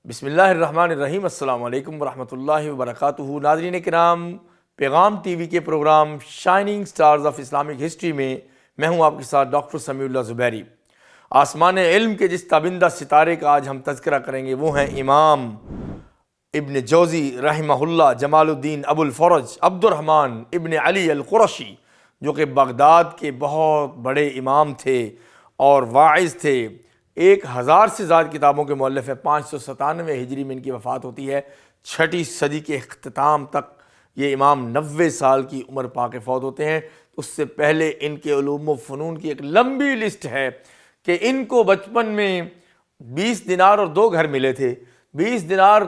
بسم اللہ الرحمن الرحیم۔ السلام علیکم ورحمۃ اللہ وبرکاتہ۔ ناظرین کرام، پیغام ٹی وی کے programme shining stars of Islamic history میں میں ہوں آپ کے ساتھ ڈاکٹر سمیع اللہ زبیری۔ آسمان علم کے جس تابندہ ستارے کا آج ہم تذکرہ کریں گے وہ ہیں امام ابن جوزی رحمہ اللہ، جمال الدین ابو الفرج عبد الرحمن ابن علی القرشی، جو کہ بغداد کے بہت بڑے امام تھے اور واعظ تھے۔ 1000 سے زائد کتابوں کے مؤلف ہیں۔ 597 ہجری میں ان کی وفات ہوتی ہے۔ 6 صدی کے اختتام تک یہ امام 90 سال کی عمر پا کے فوت ہوتے ہیں۔ اس سے پہلے ان کے علوم و فنون کی ایک لمبی لسٹ ہے کہ ان کو بچپن میں 20 دینار اور 2 گھر ملے تھے۔ 20 دینار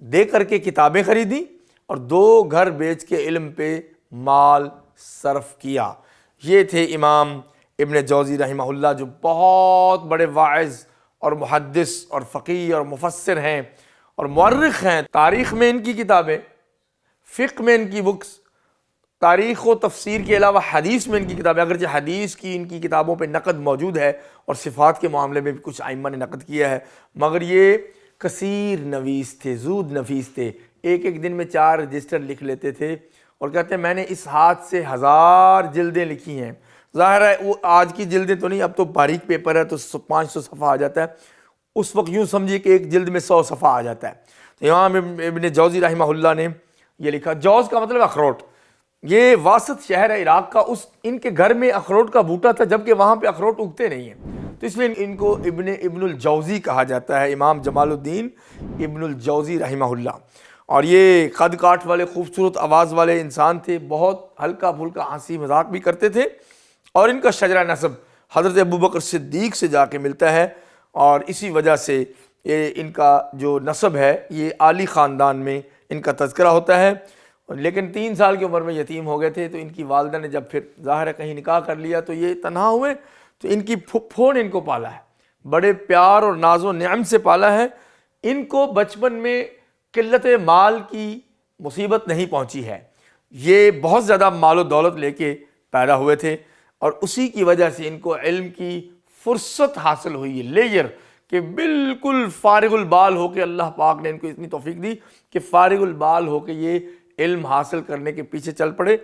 دے کر کے کتابیں خریدیں اور 2 گھر بیچ کے علم پہ مال صرف کیا۔ یہ تھے امام ابن جوزی رحمہ اللہ، جو بہت بڑے واعظ اور محدث اور فقیہ اور مفسر ہیں اور مورخ ہیں۔ تاریخ میں ان کی کتابیں، فقہ میں ان کی بکس، تاریخ و تفسیر کے علاوہ حدیث میں ان کی کتابیں، اگرچہ حدیث کی ان کی کتابوں پہ نقد موجود ہے اور صفات کے معاملے میں بھی کچھ ائمہ نے نقد کیا ہے، مگر یہ کثیر نویس تھے، زود نفیس تھے۔ ایک دن میں 4 رجسٹر لکھ لیتے تھے اور کہتے ہیں میں نے اس ہاتھ سے 1000 جلدیں لکھی ہیں۔ ظاہر ہے وہ آج کی جلدیں تو نہیں، اب تو باریک پیپر ہے تو 500 صفحہ آ جاتا ہے۔ اس وقت یوں سمجھیے کہ ایک جلد میں 100 صفحہ آ جاتا ہے۔ تو امام ابن جوزی رحمہ اللہ نے یہ لکھا۔ جوز کا مطلب اخروٹ۔ یہ واسط شہر ہے عراق کا، ان کے گھر میں اخروٹ کا بوٹا تھا، جبکہ وہاں پہ اخروٹ اگتے نہیں ہیں، تو اس لیے ان کو ابن الجوزی کہا جاتا ہے، امام جمال الدین ابن الجوزی رحمہ اللہ۔ اور یہ قد کاٹ والے خوبصورت آواز والے انسان تھے، بہت ہلکا پھلکا ہنسی مذاق بھی کرتے تھے، اور ان کا شجرہ نسب حضرت ابوبکر صدیق سے جا کے ملتا ہے، اور اسی وجہ سے یہ ان کا جو نسب ہے یہ عالی خاندان میں ان کا تذکرہ ہوتا ہے۔ لیکن 3 سال کی عمر میں یتیم ہو گئے تھے، تو ان کی والدہ نے جب پھر ظاہر ہے کہیں نکاح کر لیا تو یہ تنہا ہوئے، تو ان کی پھپھو نے ان کو پالا ہے، بڑے پیار اور ناز و نعم سے پالا ہے۔ ان کو بچپن میں قلت مال کی مصیبت نہیں پہنچی ہے، یہ بہت زیادہ مال و دولت لے کے پیدا ہوئے تھے، اور اسی کی وجہ سے ان کو علم کی فرصت حاصل ہوئی ہے، لیجر کہ بالکل فارغ البال ہو کے اللہ پاک نے ان کو اتنی توفیق دی کہ فارغ البال ہو کے یہ علم حاصل کرنے کے پیچھے چل پڑے۔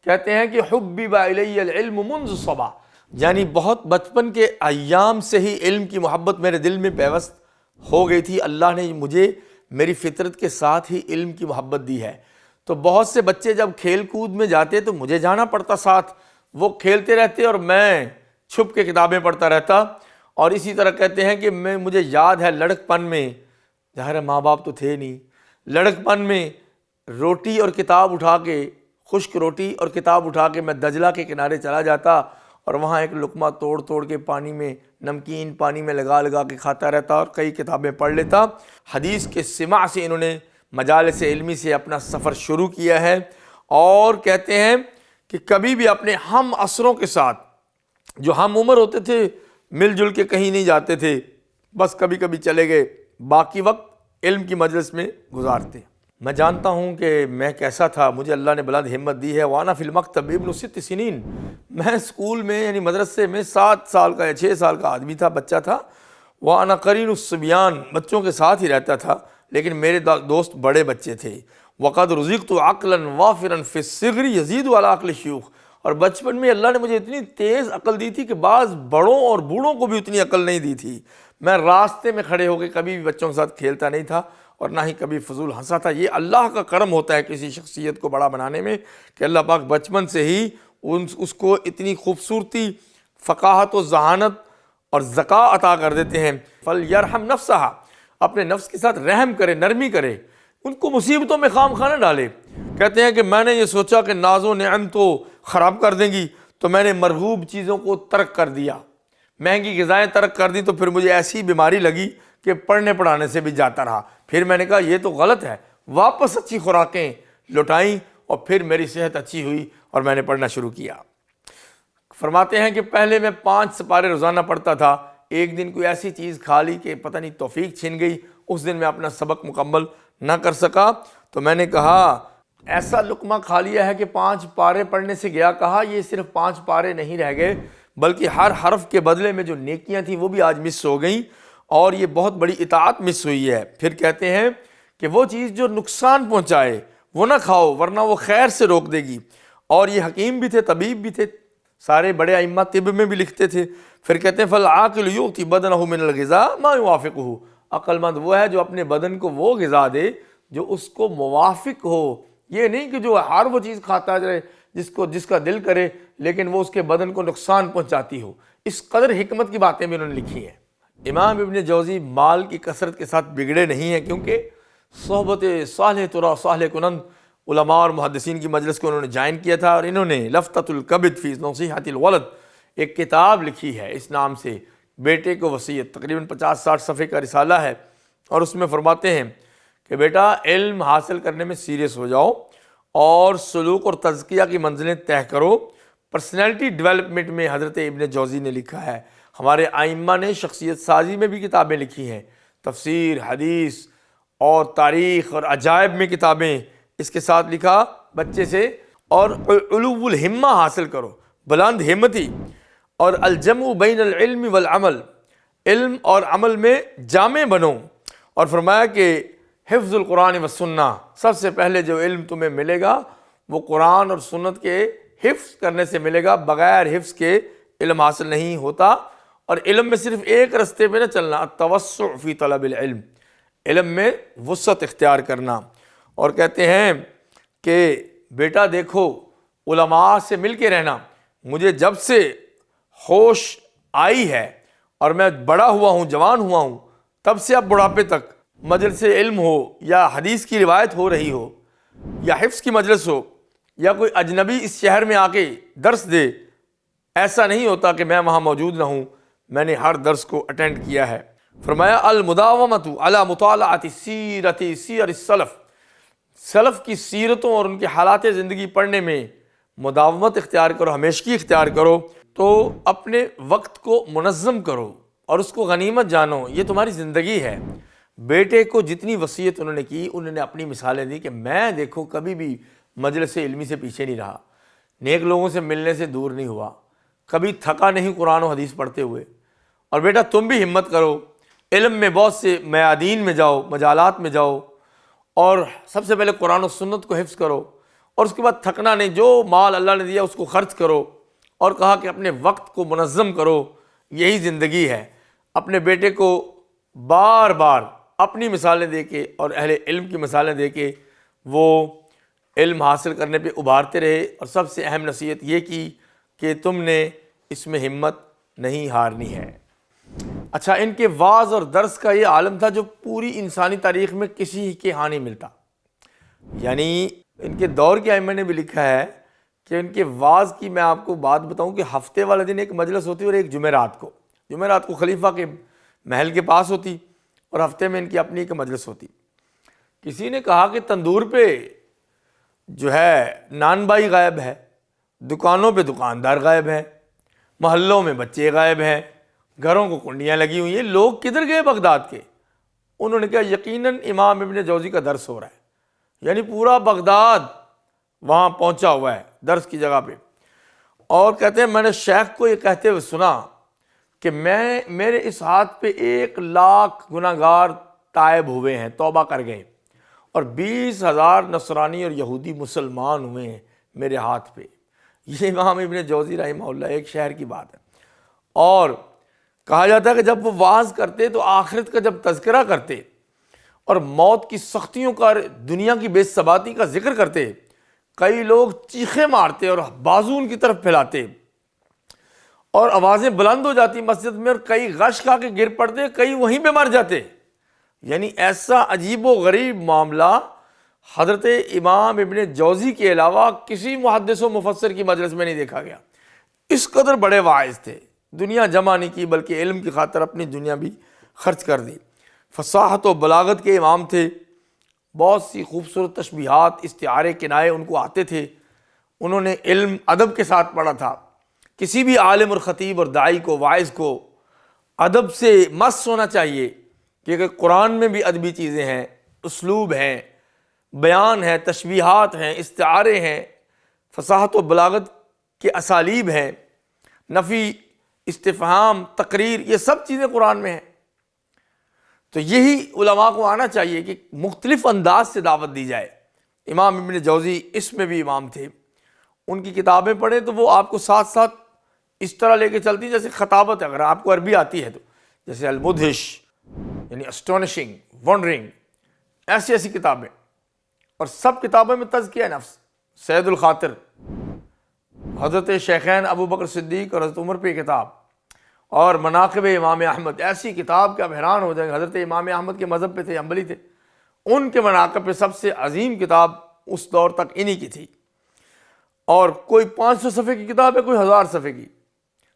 کہتے ہیں کہ حبب الی العلم منذ صبا، یعنی بہت بچپن کے ایام سے ہی علم کی محبت میرے دل میں پیوست ہو گئی تھی۔ اللہ نے مجھے میری فطرت کے ساتھ ہی علم کی محبت دی ہے۔ تو بہت سے بچے جب کھیل کود میں جاتے تو مجھے جانا پڑتا ساتھ، وہ کھیلتے رہتے اور میں چھپ کے کتابیں پڑھتا رہتا۔ اور اسی طرح کہتے ہیں کہ مجھے یاد ہے لڑک پن میں، ظاہر ماں باپ تو تھے نہیں، لڑک پن میں روٹی اور کتاب اٹھا کے، خشک روٹی اور کتاب اٹھا کے میں دجلہ کے کنارے چلا جاتا اور وہاں ایک لقمہ توڑ توڑ کے پانی میں، نمکین پانی میں لگا کے کھاتا رہتا اور کئی کتابیں پڑھ لیتا۔ حدیث کے سماع سے انہوں نے مجالس علمی سے اپنا سفر شروع کیا ہے، اور کہتے ہیں کہ کبھی بھی اپنے ہم عصروں کے ساتھ جو ہم عمر ہوتے تھے مل جل کے کہیں نہیں جاتے تھے، بس کبھی کبھی چلے گئے، باقی وقت علم کی مجلس میں گزارتے۔ میں جانتا ہوں کہ میں کیسا تھا، مجھے اللہ نے بلند ہمت دی ہے۔ وانا فی المکتب ابن 6 سنین، میں اسکول میں یعنی مدرسے میں 7 سال کا یا 6 سال کا آدمی تھا، بچہ تھا۔ وانا قرین الصبیان، بچوں کے ساتھ ہی رہتا تھا، لیکن میرے دوست بڑے بچے تھے۔ وقد رزقت عقلا وافرا فی الصغر یزید علی عقل الشیوخ، اور بچپن میں اللہ نے مجھے اتنی تیز عقل دی تھی کہ بعض بڑوں اور بوڑھوں کو بھی اتنی عقل نہیں دی تھی۔ میں راستے میں کھڑے ہو کے کبھی بھی بچوں کے ساتھ کھیلتا نہیں تھا اور نہ ہی کبھی فضول ہنسا تھا۔ یہ اللہ کا کرم ہوتا ہے کسی شخصیت کو بڑا بنانے میں، کہ اللہ پاک بچپن سے ہی اس کو اتنی خوبصورتی، فقاہت و ذہانت اور زکوٰۃ عطا کر دیتے ہیں۔ فَلْيَرْحَمْ نَفْسَهَا، اپنے نفس کے ساتھ رحم کرے، نرمی کرے، ان کو مصیبتوں میں خام خواہ نہ ڈالے۔ کہتے ہیں کہ میں نے یہ سوچا کہ ناز و نعم تو خراب کر دیں گی، تو میں نے مرغوب چیزوں کو ترک کر دیا، مہنگی غذائیں ترک کر دی، تو پھر مجھے ایسی بیماری لگی کہ پڑھنے پڑھانے سے بھی جاتا رہا۔ پھر میں نے کہا یہ تو غلط ہے، واپس اچھی خوراکیں لوٹائیں، اور پھر میری صحت اچھی ہوئی اور میں نے پڑھنا شروع کیا۔ فرماتے ہیں کہ پہلے میں 5 سپارے روزانہ پڑھتا تھا، ایک دن کوئی ایسی چیز کھا لی کہ پتہ نہیں توفیق چھن گئی، اس دن میں اپنا سبق مکمل نہ کر سکا، تو میں نے کہا ایسا لقمہ کھا لیا ہے کہ 5 پارے پڑھنے سے گیا، کہا یہ صرف 5 پارے نہیں رہ گئے بلکہ ہر حرف کے بدلے میں جو نیکیاں تھیں وہ بھی آج مس ہو گئیں، اور یہ بہت بڑی اطاعت مس ہوئی ہے۔ پھر کہتے ہیں کہ وہ چیز جو نقصان پہنچائے وہ نہ کھاؤ ورنہ وہ خیر سے روک دے گی، اور یہ حکیم بھی تھے، طبیب بھی تھے، سارے بڑے ائمہ طب میں بھی لکھتے تھے۔ پھر کہتے ہیں فالعاقل یؤتی بدنہ من الغذاء ما یوافقہ، عقل مند وہ ہے جو اپنے بدن کو وہ غذا دے جو اس کو موافق ہو، یہ نہیں کہ جو ہر وہ چیز کھاتا جائے جس کا دل کرے لیکن وہ اس کے بدن کو نقصان پہنچاتی ہو۔ اس قدر حکمت کی باتیں بھی انہوں نے لکھی ہیں۔ امام ابن جوزی مال کی کثرت کے ساتھ بگڑے نہیں ہیں، کیونکہ صحبت صالح ترا صالح کنند علماء اور محدثین کی مجلس کو انہوں نے جوائن کیا تھا، اور انہوں نے لفتۃ الکبد فی نصیحۃ الولد ایک کتاب لکھی ہے اس نام سے، بیٹے کو وصیت، تقریباً 50-60 صفحے کا رسالہ ہے، اور اس میں فرماتے ہیں کہ بیٹا علم حاصل کرنے میں سیریس ہو جاؤ اور سلوک اور تزکیہ کی منزلیں طے کرو۔ پرسنالٹی ڈیولپمنٹ میں حضرت ابن جوزی نے لکھا ہے، ہمارے ائمہ نے شخصیت سازی میں بھی کتابیں لکھی ہیں، تفسیر، حدیث اور تاریخ اور عجائب میں کتابیں۔ اس کے ساتھ لکھا بچے سے، اور علو الہمہ حاصل کرو، بلند ہمتی، اور الجمع بین العلم والعمل، علم اور عمل میں جامع بنو، اور فرمایا کہ حفظ القرآن والسنہ، سب سے پہلے جو علم تمہیں ملے گا وہ قرآن اور سنت کے حفظ کرنے سے ملے گا، بغیر حفظ کے علم حاصل نہیں ہوتا۔ اور علم میں صرف ایک رستے پہ نہ چلنا، التوسع فی طلب العلم، علم میں وسعت اختیار کرنا۔ اور کہتے ہیں کہ بیٹا دیکھو علماء سے مل کے رہنا، مجھے جب سے ہوش آئی ہے اور میں بڑا ہوا ہوں، جوان ہوا ہوں، تب سے اب بڑھاپے تک مجلس علم ہو یا حدیث کی روایت ہو رہی ہو یا حفظ کی مجلس ہو یا کوئی اجنبی اس شہر میں آ کے درس دے، ایسا نہیں ہوتا کہ میں وہاں موجود نہ ہوں، میں نے ہر درس کو اٹینڈ کیا ہے۔ فرمایا المداومۃ علی مطالعۃ سیر السلف، سلف کی سیرتوں اور ان کے حالات زندگی پڑھنے میں مداومت اختیار کرو، ہمیشگی اختیار کرو، تو اپنے وقت کو منظم کرو اور اس کو غنیمت جانو، یہ تمہاری زندگی ہے۔ بیٹے کو جتنی وصیت انہوں نے کی، انہوں نے اپنی مثالیں دی کہ میں دیکھو کبھی بھی مجلس علمی سے پیچھے نہیں رہا، نیک لوگوں سے ملنے سے دور نہیں ہوا، کبھی تھکا نہیں قرآن و حدیث پڑھتے ہوئے۔ اور بیٹا تم بھی ہمت کرو، علم میں بہت سے میادین میں جاؤ، مجالات میں جاؤ، اور سب سے پہلے قرآن و سنت کو حفظ کرو، اور اس کے بعد تھکنا نہیں، جو مال اللہ نے دیا اس کو خرچ کرو، اور کہا کہ اپنے وقت کو منظم کرو، یہی زندگی ہے۔ اپنے بیٹے کو بار بار اپنی مثالیں دے کے اور اہل علم کی مثالیں دے کے وہ علم حاصل کرنے پہ ابھارتے رہے، اور سب سے اہم نصیحت یہ کی کہ تم نے اس میں ہمت نہیں ہارنی ہے۔ اچھا، ان کے وعظ اور درس کا یہ عالم تھا جو پوری انسانی تاریخ میں کسی کے ہاں نہیں ملتا، یعنی ان کے دور کے ائمہ نے بھی لکھا ہے کہ ان کے وعظ کی میں آپ کو بات بتاؤں کہ ہفتے والے دن ایک مجلس ہوتی اور ایک جمعرات کو خلیفہ کے محل کے پاس ہوتی، اور ہفتے میں ان کی اپنی ایک مجلس ہوتی۔ کسی نے کہا کہ تندور پہ جو ہے نان بائی غائب ہے، دکانوں پہ دکاندار غائب ہے، محلوں میں بچے غائب ہیں، گھروں کو کنڈیاں لگی ہوئی ہیں، لوگ کدھر گئے بغداد کے؟ انہوں نے کہا یقیناً امام ابن جوزی کا درس ہو رہا ہے، یعنی پورا بغداد وہاں پہنچا ہوا ہے درس کی جگہ پہ۔ اور کہتے ہیں میں نے شیخ کو یہ کہتے ہوئے سنا کہ میرے اس ہاتھ پہ 1,00,000 گناہگار تائب ہوئے ہیں، توبہ کر گئے، اور 20,000 نصرانی اور یہودی مسلمان ہوئے ہیں میرے ہاتھ پہ۔ یہ امام ابن جوزی رحمہ اللہ ایک شہر کی بات ہے۔ اور کہا جاتا ہے کہ جب وہ وعظ کرتے تو آخرت کا جب تذکرہ کرتے اور موت کی سختیوں کا، دنیا کی بے ثباتی کا ذکر کرتے، کئی لوگ چیخیں مارتے اور بازو ان کی طرف پھیلاتے، اور آوازیں بلند ہو جاتی مسجد میں، اور کئی غش کھا کے گر پڑتے، کئی وہیں پہ مر جاتے. یعنی ایسا عجیب و غریب معاملہ حضرت امام ابن جوزی کے علاوہ کسی محدث و مفسر کی مجلس میں نہیں دیکھا گیا. اس قدر بڑے واعظ تھے، دنیا جمع نہیں کی بلکہ علم کی خاطر اپنی دنیا بھی خرچ کر دی. فصاحت و بلاغت کے امام تھے، بہت سی خوبصورت تشبیہات، استعارے، کنائے ان کو آتے تھے. انہوں نے علم ادب کے ساتھ پڑھا تھا. کسی بھی عالم اور خطیب اور داعی کو، واعظ کو ادب سے مس ہونا چاہیے، کیونکہ قرآن میں بھی ادبی چیزیں ہیں، اسلوب ہیں، بیان ہے، تشبیہات ہیں، استعارے ہیں، فصاحت و بلاغت کے اسالیب ہیں، نفی، استفہام، تقریر، یہ سب چیزیں قرآن میں ہیں. تو یہی علماء کو آنا چاہیے کہ مختلف انداز سے دعوت دی جائے. امام ابن جوزی اس میں بھی امام تھے. ان کی کتابیں پڑھیں تو وہ آپ کو ساتھ ساتھ اس طرح لے کے چلتی جیسے خطابت ہے. اگر آپ کو عربی آتی ہے تو جیسے المدہش یعنی اسٹونشنگ، ونڈرنگ، ایسی ایسی کتابیں. اور سب کتابوں میں تزکیہ نفس، سید الخاطر، حضرت شیخین ابو بکر صدیق اور حضرت عمر پہ کتاب، اور مناقب امام احمد، ایسی کتاب کہ آپ حیران ہو جائیں گے. حضرت امام احمد کے مذہب پہ تھے، حنبلی تھے، ان کے مناقب پہ سب سے عظیم کتاب اس دور تک انہی کی تھی. اور کوئی 500 صفحے کی کتاب ہے، کوئی 1000 صفحے کی.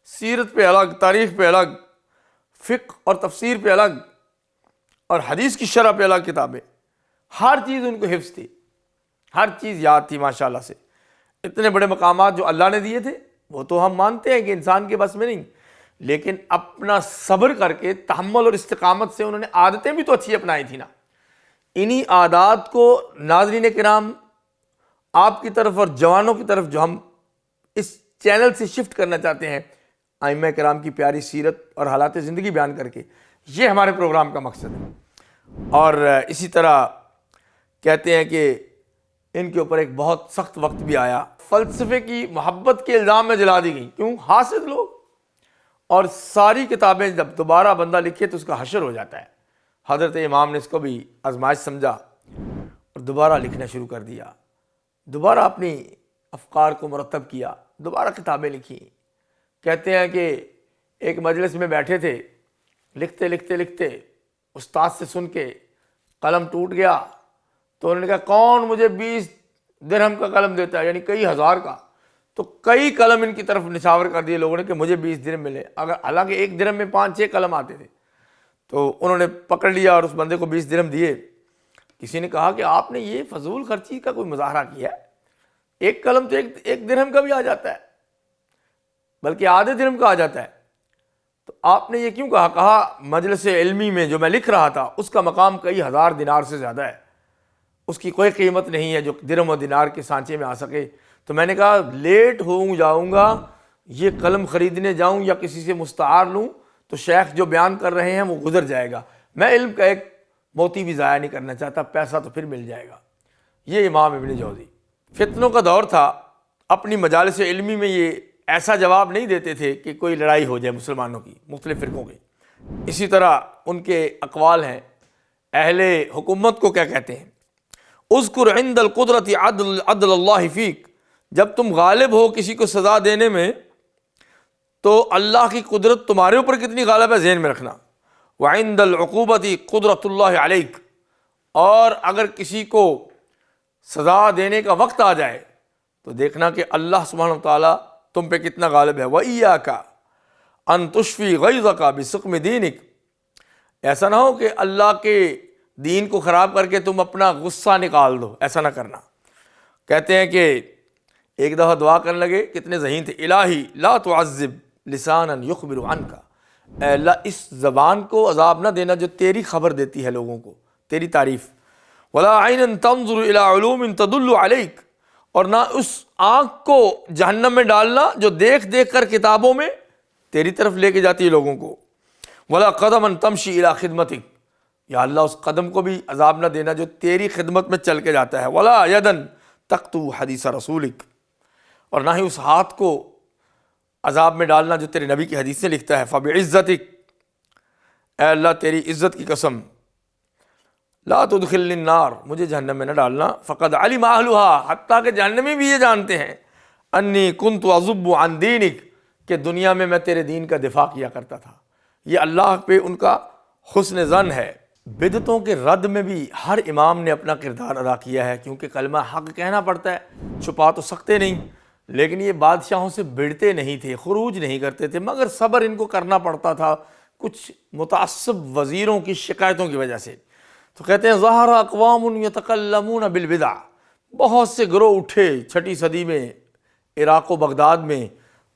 سیرت پہ الگ، تاریخ پہ الگ، فقہ اور تفسیر پہ الگ، اور حدیث کی شرح پہ الگ کتابیں. ہر چیز ان کو حفظ تھی، ہر چیز یاد تھی ماشاءاللہ سے. اتنے بڑے مقامات جو اللہ نے دیے تھے وہ تو ہم مانتے ہیں کہ انسان کے بس میں نہیں، لیکن اپنا صبر کر کے تحمل اور استقامت سے انہوں نے عادتیں بھی تو اچھی اپنائی تھی نا. انہی عادات کو ناظرین کرام آپ کی طرف اور جوانوں کی طرف جو ہم اس چینل سے شفٹ کرنا چاہتے ہیں، ائمہ کرام کی پیاری سیرت اور حالات زندگی بیان کر کے، یہ ہمارے پروگرام کا مقصد ہے. اور اسی طرح کہتے ہیں کہ ان کے اوپر ایک بہت سخت وقت بھی آیا، فلسفے کی محبت کے الزام میں جلا دی گئی. کیوں؟ حاسد لوگ. اور ساری کتابیں جب دوبارہ بندہ لکھے تو اس کا حشر ہو جاتا ہے. حضرت امام نے اس کو بھی آزمائش سمجھا اور دوبارہ لکھنا شروع کر دیا، دوبارہ اپنی افکار کو مرتب کیا، دوبارہ کتابیں لکھی. کہتے ہیں کہ ایک مجلس میں بیٹھے تھے، لکھتے لکھتے لکھتے استاد سے سن کے قلم ٹوٹ گیا. تو انہوں نے کہا کون مجھے 20 درہم کا قلم دیتا ہے، یعنی کئی ہزار کا. تو کئی قلم ان کی طرف نچھاور کر دیے لوگوں نے کہ مجھے 20 درہم ملے. اگر حالانکہ ایک درہم میں 5-6 قلم آتے تھے. تو انہوں نے پکڑ لیا اور اس بندے کو 20 درہم دیے. کسی نے کہا کہ آپ نے یہ فضول خرچی کا کوئی مظاہرہ کیا ہے، ایک قلم تو ایک درہم کا بھی آ جاتا ہے، بلکہ آدھے درہم کا آ جاتا ہے. تو آپ نے یہ کیوں کہا؟ کہا مجلس علمی میں جو میں لکھ رہا تھا اس کا مقام کئی ہزار دینار سے زیادہ ہے، اس کی کوئی قیمت نہیں ہے جو درہم و دینار کے سانچے میں آ سکے. تو میں نے کہا لیٹ جاؤں گا، یہ قلم خریدنے جاؤں یا کسی سے مستعار لوں تو شیخ جو بیان کر رہے ہیں وہ گزر جائے گا. میں علم کا ایک موتی بھی ضائع نہیں کرنا چاہتا، پیسہ تو پھر مل جائے گا. یہ امام ابن جوزی. فتنوں کا دور تھا، اپنی مجالس علمی میں یہ ایسا جواب نہیں دیتے تھے کہ کوئی لڑائی ہو جائے مسلمانوں کی، مختلف فرقوں کی. اسی طرح ان کے اقوال ہیں. اہل حکومت کو کیا کہتے ہیں؟ اذکر عند القدرت عدل اللہ فیک. جب تم غالب ہو کسی کو سزا دینے میں تو اللہ کی قدرت تمہارے اوپر کتنی غالب ہے ذہن میں رکھنا. وعند العقوبۃ قدرت اللہ علیک. اور اگر کسی کو سزا دینے کا وقت آ جائے تو دیکھنا کہ اللہ سبحانہ وتعالیٰ تم پہ کتنا غالب ہے. وَإِيَّاكَ أَن تُشْفِي غَيْظَكَ بِسُقْمِ دِينِكَ. ایسا نہ ہو کہ اللہ کے دین کو خراب کر کے تم اپنا غصہ نکال دو، ایسا نہ کرنا. کہتے ہیں کہ ایک دفعہ دعا کرنے لگے، کتنے ذہین تھے. الہی لا تعذب لسانا یخبر عنک. اے اللہ اس زبان کو عذاب نہ دینا جو تیری خبر دیتی ہے لوگوں کو، تیری تعریف. ولا عینا تنظر الی علوم تدل علیک. اور نہ اس آنکھ کو جہنم میں ڈالنا جو دیکھ دیکھ کر کتابوں میں تیری طرف لے کے جاتی ہے لوگوں کو. ولا قدما تمشی الی خدمتک. یا اللہ اس قدم کو بھی عذاب نہ دینا جو تیری خدمت میں چل کے جاتا ہے. ولا یدن تقطو حدیث رسولک. اور نہ ہی اس ہاتھ کو عذاب میں ڈالنا جو تیرے نبی کی حدیثیں لکھتا ہے. فبعزتک. اے اللہ تیری عزت کی قسم. لا تدخلنی النار. مجھے جہنم میں نہ ڈالنا. فقد علم اہلھا. حتیٰ کہ جہنمی بھی یہ جانتے ہیں انی کنت اذب عن دینک کہ دنیا میں تیرے دین کا دفاع کیا کرتا تھا۔ یہ اللہ پہ ان کا حسن ظن ہے۔ بدعتوں کے رد میں بھی ہر امام نے اپنا کردار ادا کیا ہے، کیونکہ کلمہ حق کہنا پڑتا ہے، چھپا تو سکتے نہیں، لیکن یہ بادشاہوں سے بڑھتے نہیں تھے، خروج نہیں کرتے تھے، مگر صبر ان کو کرنا پڑتا تھا کچھ متعصب وزیروں کی شکایتوں کی وجہ سے۔ تو کہتے ہیں ظہر اقوام یتکلمون بالبدع، بہت سے گروہ اٹھے 6 صدی میں عراق و بغداد میں،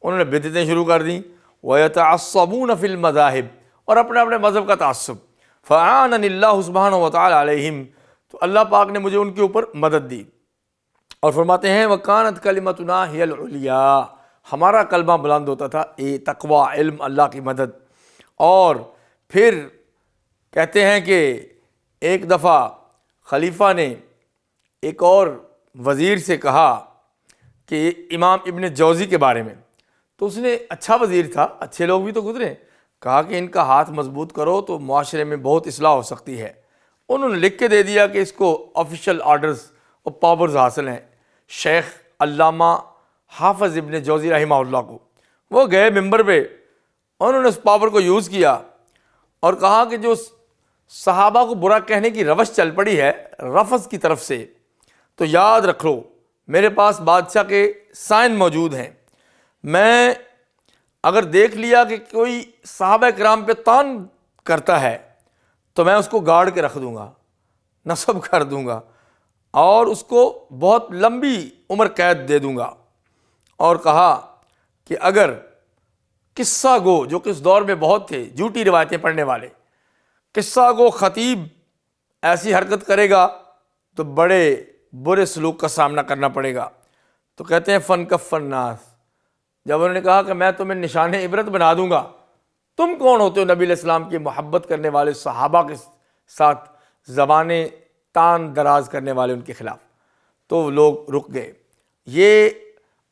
انہوں نے بدعتیں شروع کر دیں، وَيَتَعَصَّبُونَ فِي الْمَذَاهِبِ، اور اپنے اپنے مذہب کا تعصب۔ فَأَعَانَنِ اللَّهُ سبحانہ وتعالی علیہم، تو اللہ پاک نے مجھے ان کے اوپر مدد دی، اور فرماتے ہیں وَكَانَتْ كَلِمَتُنَا هِيَ الْعُلْيَا، ہمارا کلمہ بلند ہوتا تھا، تقوی، علم، اللہ کی مدد۔ اور پھر کہتے ہیں کہ ایک دفعہ خلیفہ نے ایک اور وزیر سے کہا کہ امام ابن جوزی کے بارے میں، تو اس نے اچھا وزیر تھا، اچھے لوگ بھی تو گزرے، کہا کہ ان کا ہاتھ مضبوط کرو تو معاشرے میں بہت اصلاح ہو سکتی ہے۔ انہوں نے لکھ کے دے دیا کہ اس کو آفیشیل آرڈرز اور پاورز حاصل ہیں شیخ علامہ حافظ ابن جوزی رحمہ اللہ کو۔ وہ گئے ممبر پہ، انہوں نے اس پاور کو یوز کیا اور کہا کہ جو صحابہ کو برا کہنے کی روش چل پڑی ہے رفض کی طرف سے، تو یاد رکھ لو میرے پاس بادشاہ کے سائن موجود ہیں، میں اگر دیکھ لیا کہ کوئی صحابہ کرام پہ طعن کرتا ہے تو میں اس کو گاڑ کے رکھ دوں گا، نصب کر دوں گا، اور اس کو بہت لمبی عمر قید دے دوں گا۔ اور کہا کہ اگر قصہ گو، جو کہ اس دور میں بہت تھے جھوٹی روایتیں پڑھنے والے، قصہ گو خطیب ایسی حرکت کرے گا تو بڑے برے سلوک کا سامنا کرنا پڑے گا۔ تو کہتے ہیں فن کف الناس، جب انہوں نے کہا کہ میں تمہیں نشان عبرت بنا دوں گا، تم کون ہوتے ہو نبی علیہ السلام کی محبت کرنے والے صحابہ کے ساتھ زبانیں تان دراز کرنے والے ان کے خلاف، تو لوگ رک گئے۔ یہ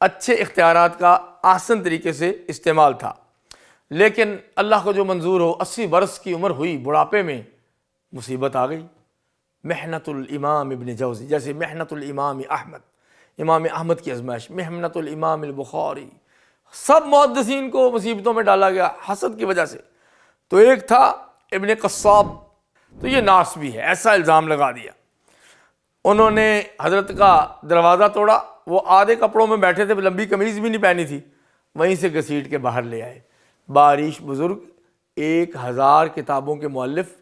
اچھے اختیارات کا آسن طریقے سے استعمال تھا، لیکن اللہ کو جو منظور ہو، 80 برس کی عمر ہوئی، بڑھاپے میں مصیبت آ گئی۔ محنت الامام ابن جوزی، جیسے محنت الامام احمد، امام احمد کی آزمائش، محنت الامام البخاری، سب محدثین کو مصیبتوں میں ڈالا گیا حسد کی وجہ سے۔ تو ایک تھا ابن قصاب، تو یہ ناس بھی ہے، ایسا الزام لگا دیا۔ انہوں نے حضرت کا دروازہ توڑا، وہ آدھے کپڑوں میں بیٹھے تھے، لمبی قمیض بھی نہیں پہنی تھی، وہیں سے گھسیٹ کے باہر لے آئے۔ باریش بزرگ، 1000 کتابوں کے مؤلف،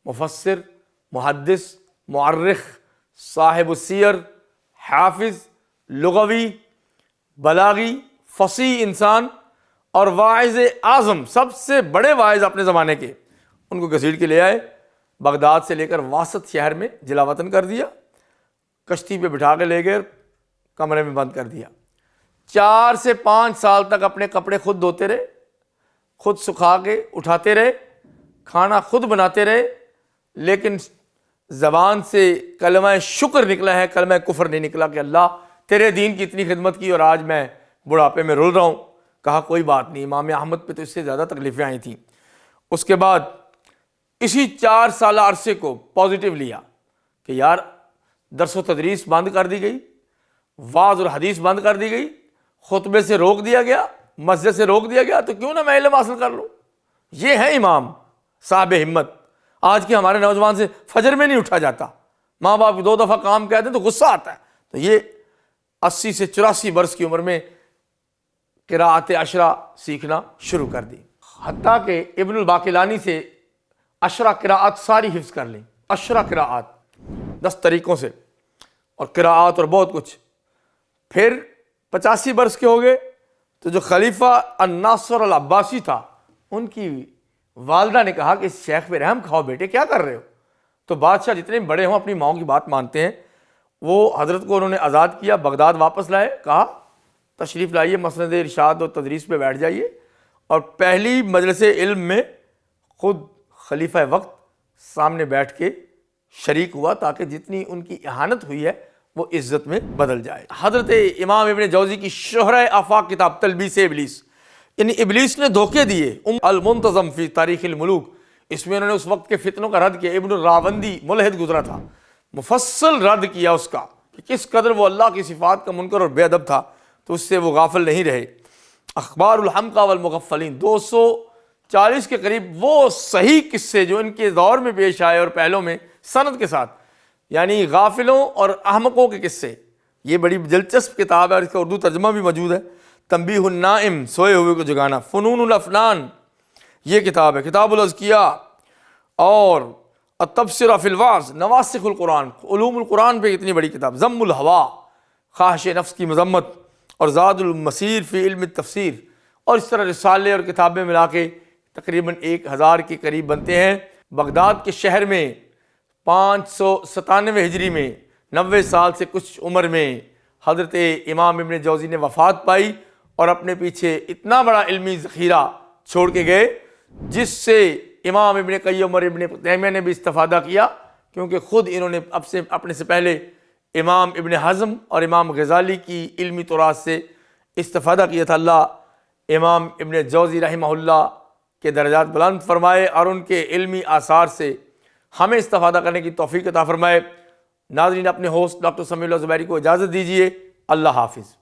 مفسر، محدث، مؤرخ، صاحب السیر، حافظ، لغوی، بلاغی، فصیح انسان اور واعظ اعظم، سب سے بڑے واعظ اپنے زمانے کے، ان کو گھسیٹ کے لے آئے، بغداد سے لے کر واسط شہر میں جلا وطن کر دیا، کشتی پہ بٹھا کے لے گئے، کمرے میں بند کر دیا۔ 4 سے 5 سال تک اپنے کپڑے خود دھوتے رہے، خود سکھا کے اٹھاتے رہے، کھانا خود بناتے رہے، لیکن زبان سے کلمہ شکر نکلا ہے، کلمہ کفر نہیں نکلا کہ اللہ تیرے دین کی اتنی خدمت کی اور آج میں بڑھاپے میں رول رہا ہوں۔ کہا کوئی بات نہیں، امام احمد پہ تو اس سے زیادہ تکلیفیں آئی تھیں۔ اس کے بعد اسی 4 سالہ عرصے کو پازیٹیو لیا کہ یار درس و تدریس بند کر دی گئی، واعظ اور حدیث بند کر دی گئی، خطبے سے روک دیا گیا، مسجد سے روک دیا گیا، تو کیوں نہ میں علم حاصل کر لوں۔ یہ ہے امام صاحب ہمت۔ آج کے ہمارے نوجوان سے فجر میں نہیں اٹھا جاتا، ماں باپ 2 دفعہ کام کہتے ہیں تو غصہ آتا ہے۔ تو یہ 80 سے 84 برس کی عمر میں قراءت عشرہ سیکھنا شروع کر دی، حتیٰ کہ ابن الباقلانی سے 10 قراءات ساری حفظ کر لیں، 10 قراءات 10 طریقوں سے، اور قراءات اور بہت کچھ۔ پھر 85 برس کے ہو گئے تو جو خلیفہ الناصر العباسی تھا، ان کی والدہ نے کہا کہ اس شیخ پہ رحم کھاؤ بیٹے، کیا کر رہے ہو؟ تو بادشاہ جتنے بڑے ہوں اپنی ماؤں کی بات مانتے ہیں۔ وہ حضرت کو انہوں نے آزاد کیا، بغداد واپس لائے، کہا تشریف لائیے، مسند ارشاد و تدریس پہ بیٹھ جائیے، اور پہلی مجلس علم میں خود خلیفہ وقت سامنے بیٹھ کے شریک ہوا، تاکہ جتنی ان کی اہانت ہوئی ہے وہ عزت میں بدل جائے۔ حضرت امام ابن جوزی کی شہرہ آفاق کتاب تلبیس ابلیس، یعنی ابلیس نے دھوکے دیے، المنتظم فی تاریخ الملوک، اس میں انہوں نے اس وقت کے فتنوں کا رد کیا۔ ابن الراوندی ملحد گزرا تھا، مفصل رد کیا اس کا کہ کس قدر وہ اللہ کی صفات کا منکر اور بے ادب تھا، تو اس سے وہ غافل نہیں رہے۔ اخبار الحمقى والمغفلین، 240 کے قریب وہ صحیح قصے جو ان کے دور میں پیش آئے اور پہلوں میں سند کے ساتھ، یعنی غافلوں اور احمقوں کے قصے. یہ بڑی دلچسپ کتاب ہے اور اس کا اردو ترجمہ بھی موجود ہے. تنبیہ النائم، سوئے ہوئے کو جگانا. فنون الافنان یہ کتاب ہے. کتاب الاذکیاء اور التبصرہ فی الوعظ، نواسخ القرآن، علوم القرآن پہ اتنی بڑی کتاب. ضم الہوا، خواہش نفس کی مذمت، اور زاد المسیر فی علم التفسیر، اور اس طرح رسالے اور کتابیں ملا کے تقریباً 1000 کے قریب بنتے ہیں. بغداد کے شہر میں 597 ہجری میں 90 سال سے کچھ عمر میں حضرت امام ابن جوزی نے وفات پائی اور اپنے پیچھے اتنا بڑا علمی ذخیرہ چھوڑ کے گئے جس سے امام ابن قیم اور ابن تیمیہ نے بھی استفادہ کیا، کیونکہ خود انہوں نے اپنے سے پہلے امام ابن حزم اور امام غزالی کی علمی تراث سے استفادہ کیا تھا. اللہ امام ابن جوزی رحمہ اللہ کے درجات بلند فرمائے اور ان کے علمی آثار سے ہمیں استفادہ کرنے کی توفیق عطا فرمائے. ناظرین، اپنے ہوسٹ ڈاکٹر سمیع اللہ زبیری کو اجازت دیجیے. اللہ حافظ.